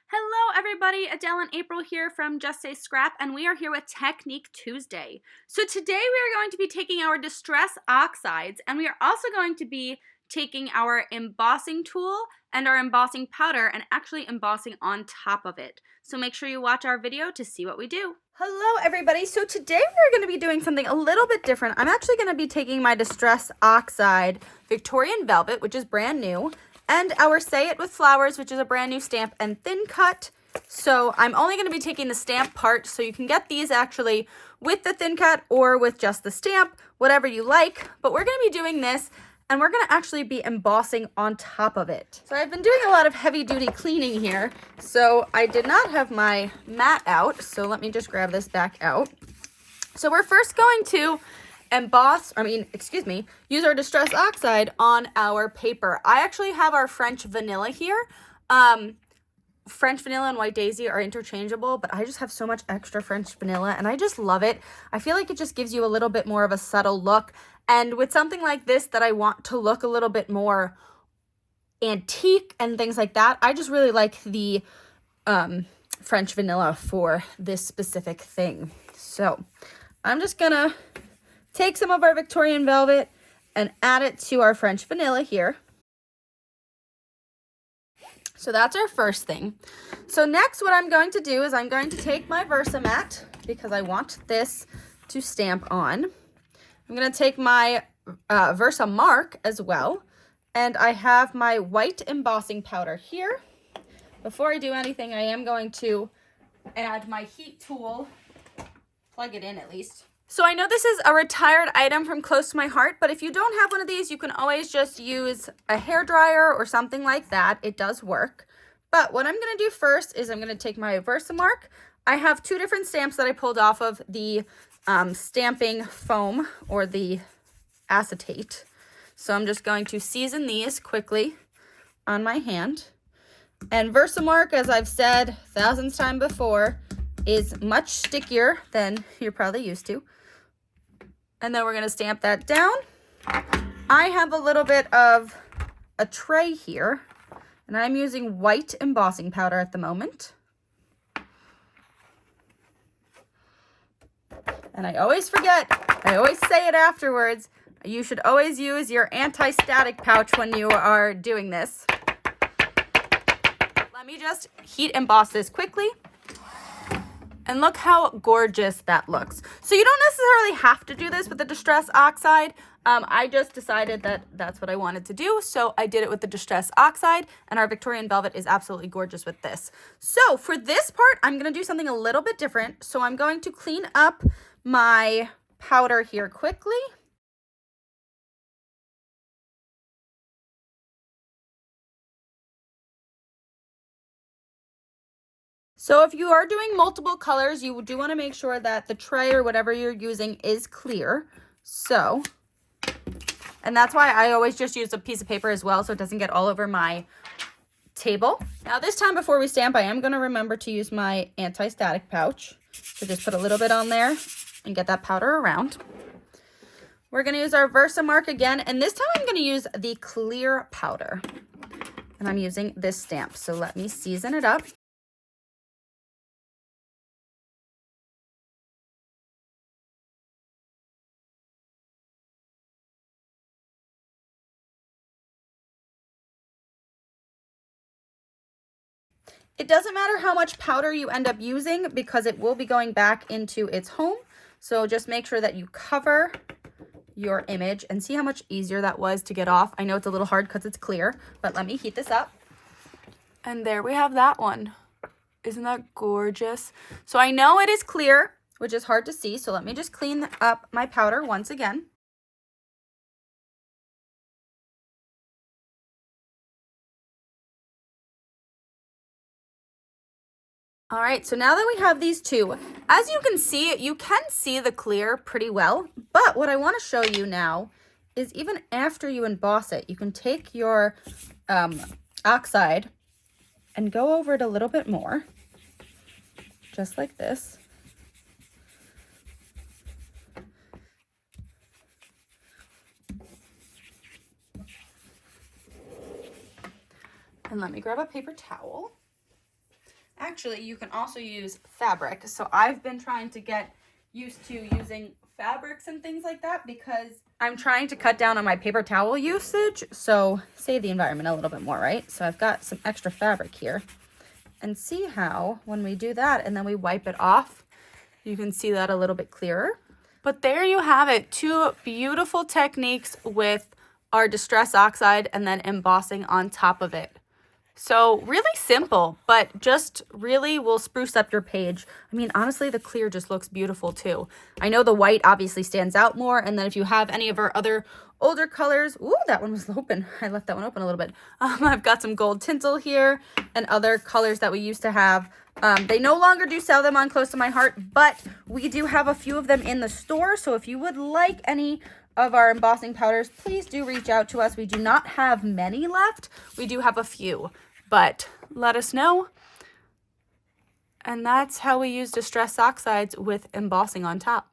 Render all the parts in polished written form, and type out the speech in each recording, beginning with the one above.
Hello everybody, Adele and April here from Just Say Scrap, and we are here with Technique Tuesday. So today we are going to be taking our Distress Oxides, and we are also going to be taking our embossing tool and our embossing powder and actually embossing on top of it. So make sure you watch our video to see what we do. Hello everybody, so today we're going to be doing something a little bit different. I'm actually going to be taking my Distress Oxide Victorian Velvet, which is brand new, and our Say It With Flowers, which is a brand new stamp and thin cut. So I'm only going to be taking the stamp part, so you can get these actually with the thin cut or with just the stamp, whatever you like. But we're going to be doing this, and we're going to actually be embossing on top of it. So I've been doing a lot of heavy duty cleaning here, so I did not have my mat out. So let me just grab this back out. So we're first going to use our Distress Oxide on our paper. I actually have our French Vanilla here. French Vanilla and White Daisy are interchangeable, but I just have so much extra French Vanilla and I just love it. I feel like it just gives you a little bit more of a subtle look. And with something like this that I want to look a little bit more antique and things like that, I just really like the French Vanilla for this specific thing. So I'm just gonna take some of our Victorian Velvet and add it to our French Vanilla here. So that's our first thing. So next what I'm going to do is I'm going to take my Versamat, because I want this to stamp on. I'm going to take my Versamark as well, and I have my white embossing powder here. Before I do anything, I am going to add my heat tool, plug it in at least. So I know this is a retired item from close to my heart, but if you don't have one of these, you can always just use a hairdryer or something like that. It does work. But what I'm going to do first is I'm going to take my Versamark. I have two different stamps that I pulled off of the stamping foam or the acetate. So I'm just going to season these quickly on my hand. And Versamark, as I've said thousands of times before, is much stickier than you're probably used to. And then we're going to stamp that down. I have a little bit of a tray here, and I'm using white embossing powder at the moment. And I always forget, I always say it afterwards, you should always use your anti-static pouch when you are doing this. Let me just heat emboss this quickly. And look how gorgeous that looks. So you don't necessarily have to do this with the Distress Oxide. I just decided that that's what I wanted to do. So I did it with the Distress Oxide, and our Victorian Velvet is absolutely gorgeous with this. So for this part, I'm gonna do something a little bit different. So I'm going to clean up my powder here quickly. So if you are doing multiple colors, you do want to make sure that the tray or whatever you're using is clear. So, and that's why I always just use a piece of paper as well, so it doesn't get all over my table. Now this time before we stamp, I am going to remember to use my anti-static pouch. So just put a little bit on there and get that powder around. We're going to use our Versamark again, and this time I'm going to use the clear powder. And I'm using this stamp, so let me season it up. It doesn't matter how much powder you end up using because it will be going back into its home. So just make sure that you cover your image and see how much easier that was to get off. I know it's a little hard because it's clear, but let me heat this up. And there we have that one. Isn't that gorgeous? So I know it is clear, which is hard to see. So let me just clean up my powder once again. All right, so now that we have these two, as you can see the clear pretty well, but what I want to show you now is even after you emboss it, you can take your oxide and go over it a little bit more, just like this. And let me grab a paper towel. actually, you can also use fabric. So I've been trying to get used to using fabrics and things like that because I'm trying to cut down on my paper towel usage. So save the environment a little bit more, right? So I've got some extra fabric here. And see how when we do that and then we wipe it off, you can see that a little bit clearer. But there you have it, 2 beautiful techniques with our Distress Oxide and then embossing on top of it. So really simple, but just really will spruce up your page. I mean, honestly, the clear just looks beautiful too. I know the white obviously stands out more. And then if you have any of our other older colors, ooh, that one was open. I left that one open a little bit. I've got some gold tinsel here and other colors that we used to have. They no longer do sell them on Close to My Heart, but we do have a few of them in the store. So if you would like any of our embossing powders, please do reach out to us. We do not have many left. We do have a few, but let us know. And that's how we use Distress Oxides with embossing on top.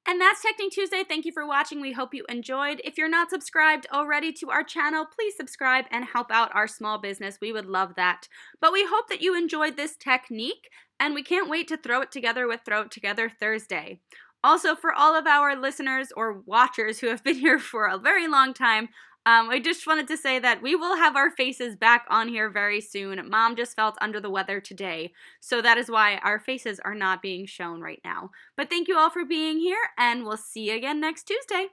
And that's Technique Tuesday. Thank you for watching. We hope you enjoyed. If you're not subscribed already to our channel, please subscribe and help out our small business. We would love that. But we hope that you enjoyed this technique, and we can't wait to throw it together with Throw It Together Thursday. Also, for all of our listeners or watchers who have been here for a very long time, I just wanted to say that we will have our faces back on here very soon. Mom just felt under the weather today, so that is why our faces are not being shown right now. But thank you all for being here, and we'll see you again next Tuesday.